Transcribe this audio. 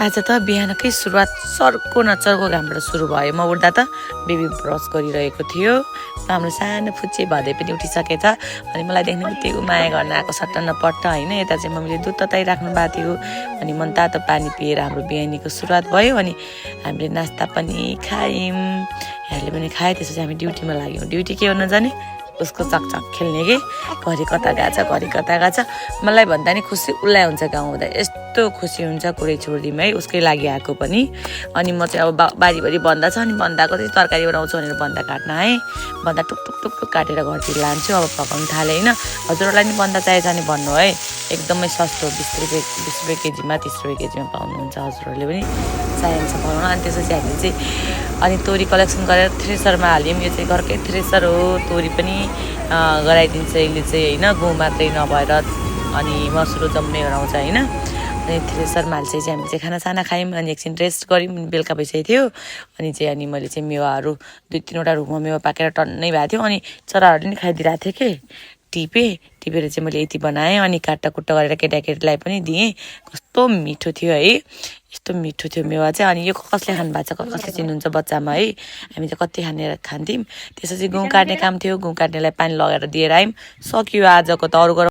आज त बिहानकै सुरुवात चर्को नचर्को घामबाट सुरु भयो। म उठ्दा त बेबी ब्रस गरिरहेको थियो। हाम्रो सानो फुच्चे भदै पनि उठिसकेछ। अनि मलाई देख्ने बित्तिकै माया गर्न आएको सट्ट नपट्ट होइन। यता चाहिँ मम्मीले दुध तताइराख्नु भएको थियो। अनि मन तातो पानी पिएर हाम्रो बिहानीको सुरुवात भयो। अनि हामीले नास्ता पनि खायौँ, यहाँले पनि खायो। त्यसपछि हामी ड्युटीमा लाग्यौँ। ड्युटी के गर्न जाने, उसको चकचक खेल्ने कि घरि कता गएछ घरि कता गएछ। मलाई भन्दा नि खुसी उसलाई हुन्छ गाउँ हुँदा, यस्तो खुसी हुन्छ कुरै छोडिदिउँ है उसकै लागि आएको पनि। अनि म चाहिँ अब बारीभरि बन्दा छ, अनि बन्दाको चाहिँ तरकारी बनाउँछु भनेर बन्दा काट्न आएँ। बन्दा टुक काटेर घरतिर लान्छु, अब पकाउनु थालेँ होइन। हजुरहरूलाई नि बन्दा चाहिएछ भने भन्नु है, एकदमै सस्तो, 20 रुपियाँ केजीमा, 30 रुपियाँ केजीमा पाउनुहुन्छ। हजुरहरूले पनि चाहिन्छ बनाउन। अनि त्यसपछि हामीले चाहिँ अनि तोरी कलेक्सन गरेर थ्रेसरमा हाल्यौँ। यो चाहिँ घरकै थ्रेसर हो, तोरी पनि गराइदिन्छ यसले चाहिँ होइन, गहुँ मात्रै नभएर अनि मसुरो जम्मै गराउँछ होइन। अनि थ्रेसरमा हाल्छ चाहिँ हामी चाहिँ खानासाना खायौँ। अनि एकछिन रेस्ट गऱ्यौँ, बेलुका भइसकेको थियो। अनि मैले चाहिँ मेवाहरू 2-3वटा रुखमा मेवा पाकेर टन्नै भएको थियो। अनि चराहरूले नि खाइदिइरहेको थियो कि टिपेर चाहिँ मैले यति बनाएँ। अनि काट्टाकुट्टा गरेर केटाकेटीलाई पनि दिएँ। कस्तो मिठो थियो है, यस्तो मिठो थियो मेवा चाहिँ। अनि यो कसले खानु भएको छ, कसले चिन्नुहुन्छ बच्चामा है। हामी चाहिँ कति खान्थ्यौँ। त्यसपछि गुँ काट्ने काम थियो, गुँ काट्नेलाई पानी लगाएर दिएर आयौँ। सक्यो आजको त, अरू